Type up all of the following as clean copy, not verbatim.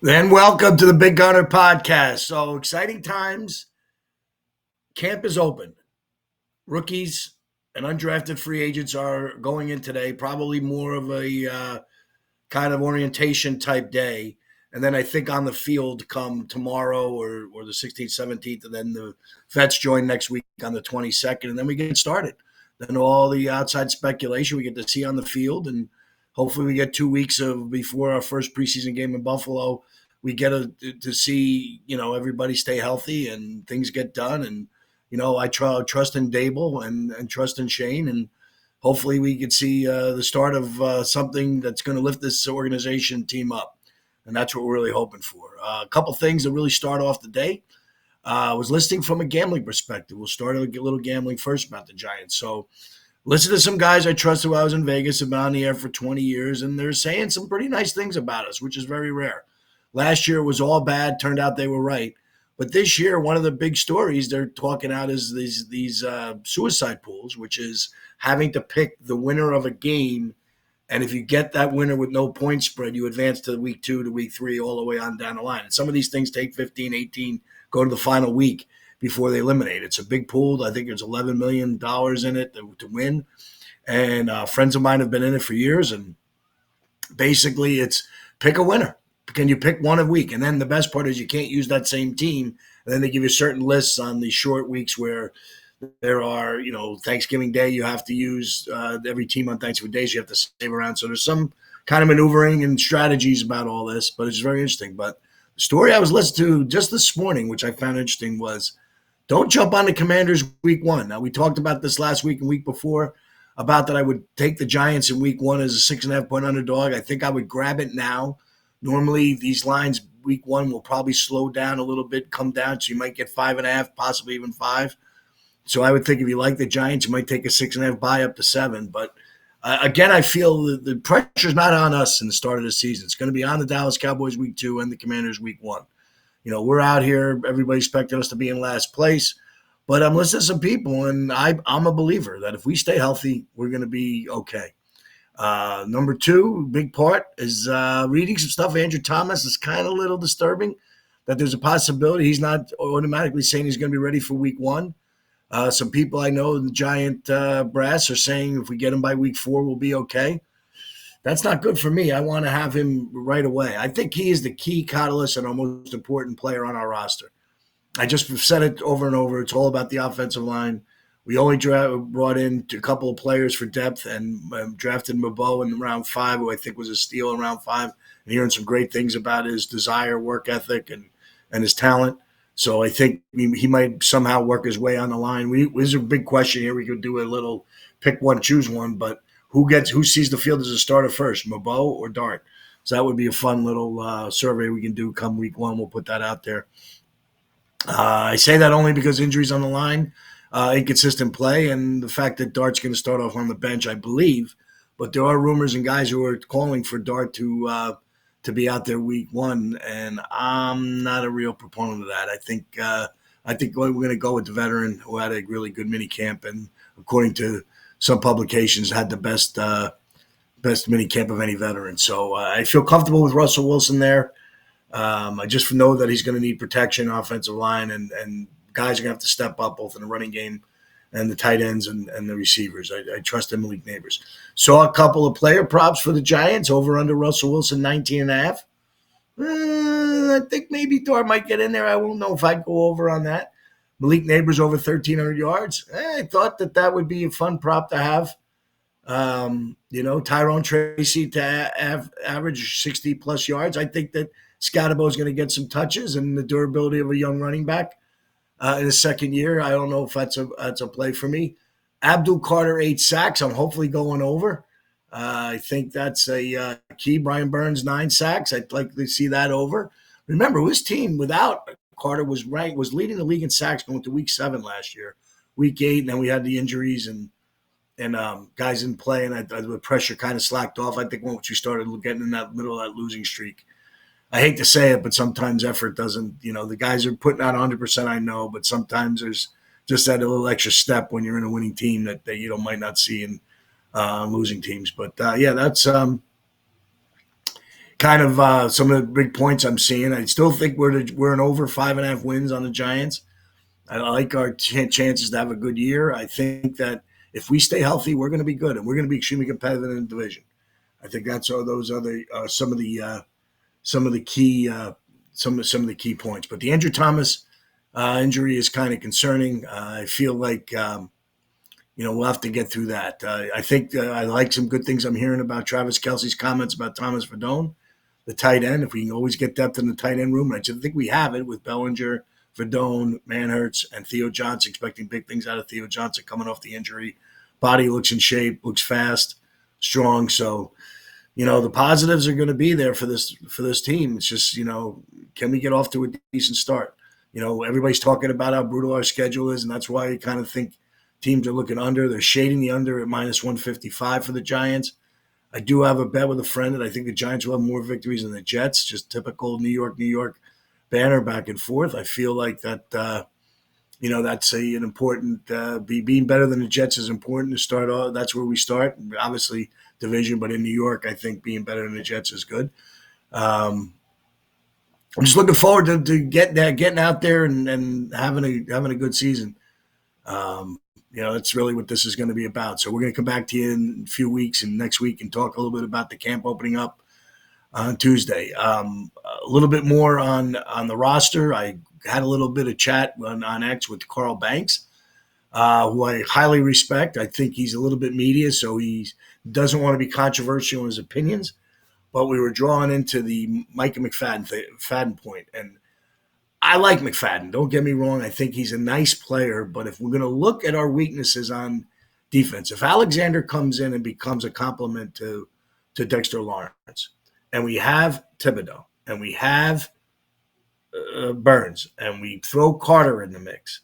And welcome to the Big Gunner Podcast. So exciting times. Camp is open. Rookies and undrafted free agents are going in today. Probably more of a kind of orientation type day. And then I think on the field come tomorrow or the 16th, 17th, and then the vets join next week on the 22nd, and then we get started. Then all the outside speculation we get to see on the field, and hopefully we get 2 weeks of before our first preseason game in Buffalo. We get to see everybody stay healthy and things get done, and I trust in Dable and trust in Shane, and hopefully we could see the start of something that's going to lift this organization team up. And that's what we're really hoping for. A couple things that really start off the day. I was listening from a gambling perspective. We'll start a little gambling first about the Giants. So listen to some guys I trusted while I was in Vegas. I've been on the air for 20 years, and they're saying some pretty nice things about us, which is very rare. Last year was all bad. Turned out they were right. But this year, one of the big stories they're talking out is these suicide pools, which is having to pick the winner of a game. And if you get that winner with no point spread, you advance to week 2 to week 3, all the way on down the line. And some of these things take 15, 18, go to the final week before they eliminate. It's a big pool. I think there's $11 million in it to win. And friends of mine have been in it for years. And basically it's pick a winner. Can you pick one a week? And then the best part is you can't use that same team. And then they give you certain lists on the short weeks where there are, Thanksgiving Day, you have to use every team on Thanksgiving Days, you have to save around. So there's some kind of maneuvering and strategies about all this, but it's very interesting. But the story I was listening to just this morning, which I found interesting, was don't jump on the Commanders week 1. Now, we talked about this last week and week before about that I would take the Giants in week 1 as a 6.5-point underdog. I think I would grab it now. Normally, these lines week 1 will probably slow down a little bit, come down, so you might get 5.5, possibly even 5. So I would think if you like the Giants, you might take a 6.5 buy up to 7. But again, I feel the pressure's not on us in the start of the season. It's going to be on the Dallas Cowboys week 2 and the Commanders week 1. We're out here. Everybody expected us to be in last place. But I'm listening to some people, and I'm a believer that if we stay healthy, we're going to be okay. Number 2, big part, is reading some stuff. Andrew Thomas is kind of a little disturbing that there's a possibility he's not automatically saying he's going to be ready for week 1. Some people I know in the Giant brass are saying if we get him by week 4, we'll be okay. That's not good for me. I want to have him right away. I think he is the key catalyst and our most important player on our roster. I just said it over and over. It's all about the offensive line. We only brought in a couple of players for depth and drafted Mabo in round 5, who I think was a steal in round 5. And hearing some great things about his desire, work ethic, and his talent. So I think he might somehow work his way on the line. There's a big question here. We could do a little pick one, choose one, but who sees the field as a starter first, Mabo or Dart? So that would be a fun little survey we can do come week 1. We'll put that out there. I say that only because injuries on the line, inconsistent play, and the fact that Dart's going to start off on the bench, I believe. But there are rumors and guys who are calling for Dart to be out there week 1, and I'm not a real proponent of that. I think we're going to go with the veteran who had a really good mini camp, and according to some publications, had the best mini camp of any veteran. So I feel comfortable with Russell Wilson there. I just know that he's going to need protection, offensive line, and guys are going to have to step up both in the running game and the tight ends and the receivers. I trust in Malik Neighbors. Saw a couple of player props for the Giants, over under Russell Wilson, 19.5. I think maybe Dart might get in there. I won't know if I'd go over on that. Malik Neighbors over 1,300 yards. I thought that would be a fun prop to have. Tyrone Tracy to average 60-plus yards. I think that Scotabo is going to get some touches and the durability of a young running back in his second year. I don't know if that's a play for me. Abdul Carter, 8 sacks. I'm hopefully going over. I think that's a key. Brian Burns, 9 sacks. I'd like to see that over. Remember, his team without Carter was leading the league in sacks going to week 7 last year. Week 8, and then we had the injuries and guys didn't play, and the pressure kind of slacked off. I think once you started getting in that middle of that losing streak, I hate to say it, but sometimes effort doesn't, the guys are putting out 100%, I know, but sometimes there's just that little extra step when you're in a winning team that you might not see in losing teams. But, that's kind of some of the big points I'm seeing. I still think we're an over 5.5 wins on the Giants. I like our chances to have a good year. I think that if we stay healthy, we're going to be good, and we're going to be extremely competitive in the division. I think that's all those other some of the key some of the key points. But the Andrew Thomas injury is kind of concerning. I feel like we'll have to get through that. I think I like some good things I'm hearing about Travis Kelce's comments about Thomas Verdone, the tight end. If we can always get depth in the tight end room, I just think we have it with Bellinger, Verdone, Manhertz, and Theo Johnson. Expecting big things out of Theo Johnson coming off the injury. Body looks in shape, looks fast, strong. So the positives are going to be there for this team. It's just can we get off to a decent start? Everybody's talking about how brutal our schedule is, and that's why you kind of think teams are looking under. They're shading the under at minus 155 for the Giants. I do have a bet with a friend that I think the Giants will have more victories than the Jets. Just typical New York banner back and forth. I feel like that. That's an important. Being better than the Jets is important to start off. That's where we start. Obviously division, but in New York, I think being better than the Jets is good. I'm just looking forward to getting out there and having a good season. That's really what this is going to be about. So we're going to come back to you in a few weeks and next week and talk a little bit about the camp opening up on Tuesday. A little bit more on the roster. I had a little bit of chat on X with Carl Banks, who I highly respect. I think he's a little bit media, so he doesn't want to be controversial in his opinions. But we were drawn into the Micah McFadden point, and I like McFadden. Don't get me wrong. I think he's a nice player, but if we're going to look at our weaknesses on defense, if Alexander comes in and becomes a complement to Dexter Lawrence, and we have Thibodeau, and we have Burns, and we throw Carter in the mix,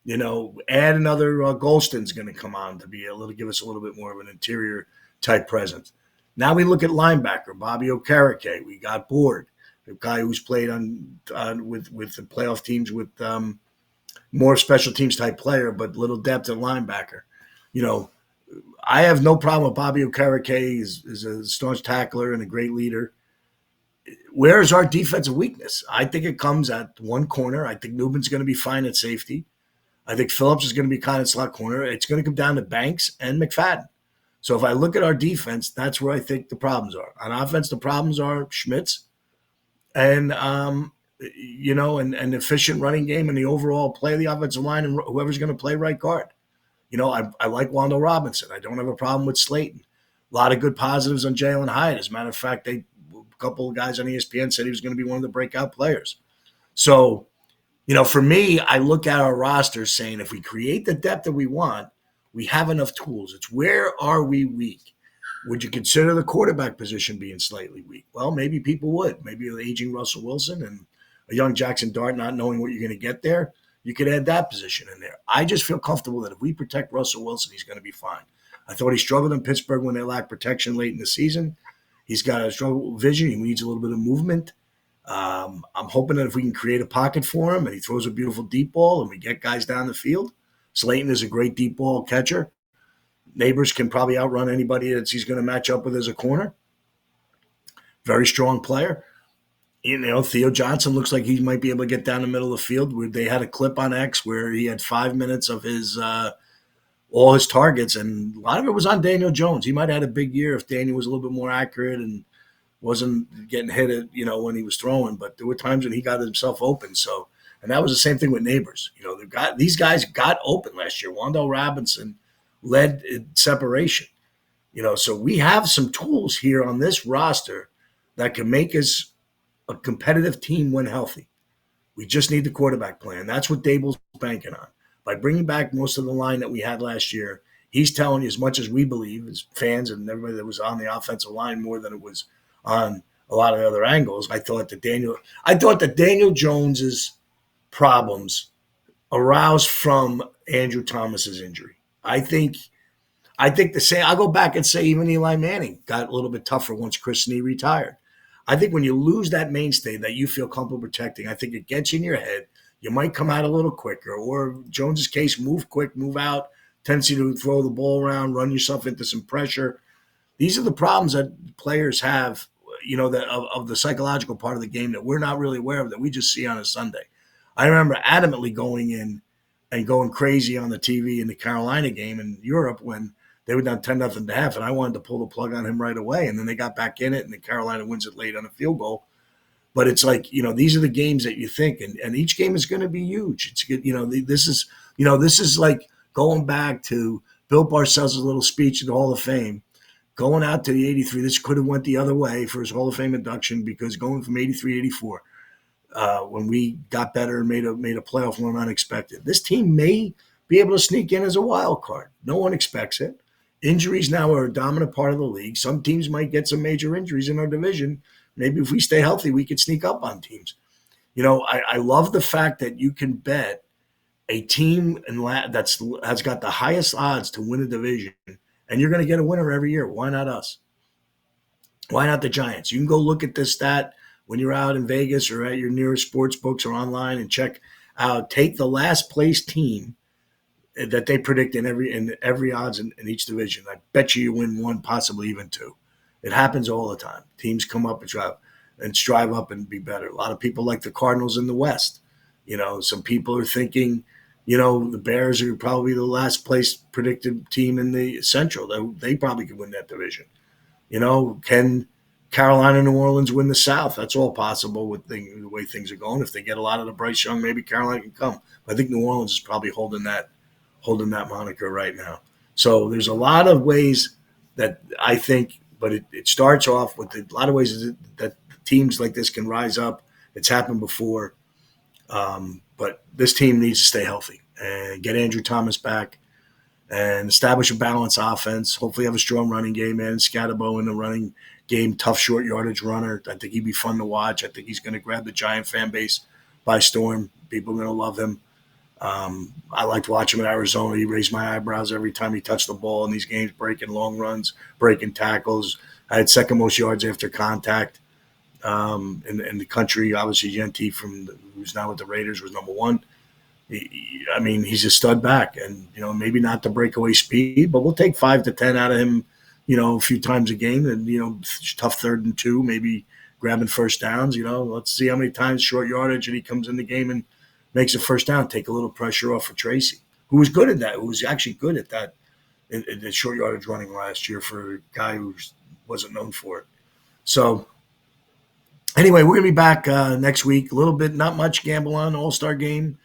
add another Golston's going to come on to give us a little bit more of an interior type presence. Now we look at linebacker, Bobby Okereke. We got bored. A guy who's played with the playoff teams with more special teams type player, but little depth at linebacker. I have no problem with Bobby Okereke. Is a staunch tackler and a great leader. Where is our defensive weakness? I think it comes at one corner. I think Newman's going to be fine at safety. I think Phillips is going to be kind of slot corner. It's going to come down to Banks and McFadden. So if I look at our defense, that's where I think the problems are. On offense, the problems are Schmitz and an efficient running game and the overall play of the offensive line and whoever's going to play right guard. I like Wando Robinson. I don't have a problem with Slayton. A lot of good positives on Jalen Hyatt. As a matter of fact, a couple of guys on ESPN said he was going to be one of the breakout players. So, for me, I look at our roster saying if we create the depth that we want, we have enough tools. It's where are we weak? Would you consider the quarterback position being slightly weak? Well, maybe people would. Maybe an aging Russell Wilson and a young Jackson Dart not knowing what you're going to get there. You could add that position in there. I just feel comfortable that if we protect Russell Wilson, he's going to be fine. I thought he struggled in Pittsburgh when they lacked protection late in the season. He's got a struggle with vision. He needs a little bit of movement. I'm hoping that if we can create a pocket for him and he throws a beautiful deep ball and we get guys down the field. Slayton is a great deep ball catcher. Neighbors can probably outrun anybody that he's going to match up with as a corner. Very strong player. Theo Johnson looks like he might be able to get down the middle of the field. They had a clip on X where he had 5 minutes of his all his targets, and a lot of it was on Daniel Jones. He might have had a big year if Daniel was a little bit more accurate and wasn't getting hit at, when he was throwing. But there were times when he got himself open. So, and that was the same thing with Neighbors. These guys got open last year. Wando Robinson led in separation. So we have some tools here on this roster that can make us a competitive team when healthy. We just need the quarterback plan. That's what Dable's banking on. By bringing back most of the line that we had last year, he's telling you as much as we believe, as fans and everybody that was on the offensive line more than it was on a lot of the other angles. I thought that Daniel Jones's problems aroused from Andrew Thomas's injury. I think the same. I'll go back and say even Eli Manning got a little bit tougher once Chris Snee retired. I think when you lose that mainstay that you feel comfortable protecting, I think it gets in your head. You might come out a little quicker, or Jones's case, move quick, move out, tendency to throw the ball around, run yourself into some pressure. These are the problems that players have of the psychological part of the game that we're not really aware of, that we just see on a Sunday. I remember adamantly going in and going crazy on the TV in the Carolina game in Europe when they were down 10-0 to half, and I wanted to pull the plug on him right away. And then they got back in it, and then Carolina wins it late on a field goal. But it's like, these are the games that you think, and each game is going to be huge. It's good. This is like going back to Bill Parcells' little speech at the Hall of Fame, going out to the 83. This could have went the other way for his Hall of Fame induction, because going from 83 to 84, when we got better and made a playoff run unexpected, this team may be able to sneak in as a wild card. No one expects it. Injuries now are a dominant part of the league. Some teams might get some major injuries in our division. Maybe if we stay healthy, we could sneak up on teams. I love the fact that you can bet a team has got the highest odds to win a division, and you're going to get a winner every year. Why not us? Why not the Giants? You can go look at this stat when you're out in Vegas or at your nearest sports books or online and check out. Take the last place team that they predict in every odds in each division. I bet you win one, possibly even two. It happens all the time. Teams come up and strive up and be better. A lot of people like the Cardinals in the West. Some people are thinking, the Bears are probably the last place predicted team in the Central. They probably could win that division. Can Carolina and New Orleans win the South? That's all possible with the way things are going. If they get a lot of the Bryce Young, maybe Carolina can come. But I think New Orleans is probably holding that moniker right now. So there's a lot of ways that I think, but it starts off with a lot of ways that teams like this can rise up. It's happened before. But this team needs to stay healthy and get Andrew Thomas back and establish a balanced offense. Hopefully have a strong running game, and Scatterbo in the running game, tough short yardage runner. I think he'd be fun to watch. I think he's going to grab the Giant fan base by storm. People are going to love him. I liked watching him in Arizona. He raised my eyebrows every time he touched the ball in these games, breaking long runs, breaking tackles. I had second most yards after contact in the country. Obviously, Yenti, who's now with the Raiders, was number one. He's a stud back, and maybe not the breakaway speed, but we'll take 5 to 10 out of him, a few times a game, and tough 3rd and 2, maybe grabbing first downs. Let's see how many times short yardage and he comes in the game and makes a first down. Take a little pressure off of Tracy, who was good at that. Who was actually good at that in the short yardage running last year for a guy who wasn't known for it. So anyway, we're gonna be back next week. A little bit, not much gamble on All-Star game.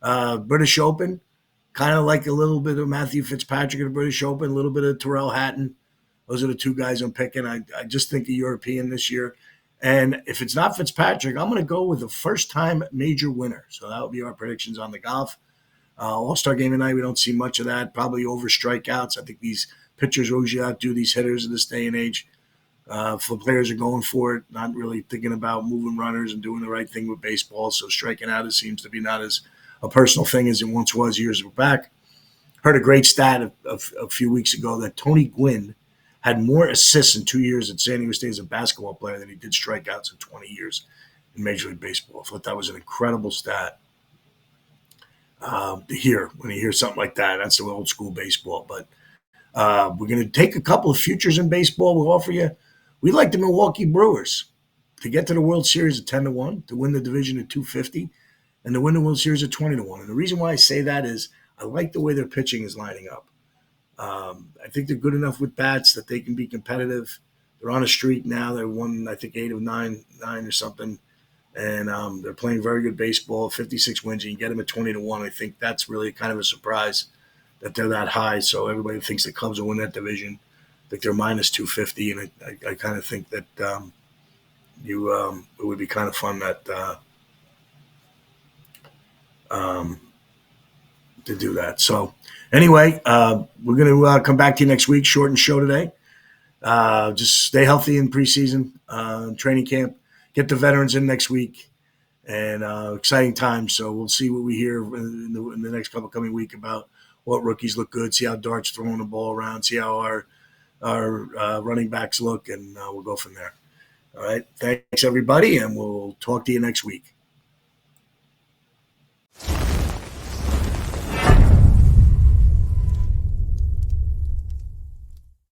British Open, kind of like a little bit of Matthew Fitzpatrick at the British Open, a little bit of Terrell Hatton. Those are the two guys I'm picking. I just think the European this year. And if it's not Fitzpatrick, I'm going to go with a first-time major winner. So that will be our predictions on the golf. All-Star game tonight, we don't see much of that. Probably over strikeouts. I think these pitchers usually outdo these hitters in this day and age. For players are going for it, not really thinking about moving runners and doing the right thing with baseball. So striking out seems to be not as a personal thing as it once was years back. Heard a great stat a few weeks ago that Tony Gwynn had more assists in 2 years at San Diego State as a basketball player than he did strikeouts in 20 years in Major League Baseball. I thought that was an incredible stat to hear when you hear something like that. That's the old school baseball. But we're going to take a couple of futures in baseball. We'll offer you. We like the Milwaukee Brewers to get to the World Series at 10-1, to win the division at 250, and to win the World Series at 20-1. And the reason why I say that is I like the way their pitching is lining up. I think they're good enough with bats that they can be competitive. They're on a streak now. They won, I think, 8 of 9 or something. And they're playing very good baseball, 56 wins. You can get them at 20-1. I think that's really kind of a surprise that they're that high. So everybody thinks the Cubs will win that division. I think they're minus 250. And I kind of think that it would be kind of fun to do that. So anyway, we're going to come back to you next week. Shortened show today. Just stay healthy in preseason, training camp. Get the veterans in next week, and exciting times. So we'll see what we hear in the next coming week about what rookies look good. See how Dart's throwing the ball around. See how our running backs look, and we'll go from there. All right. Thanks everybody, and we'll talk to you next week.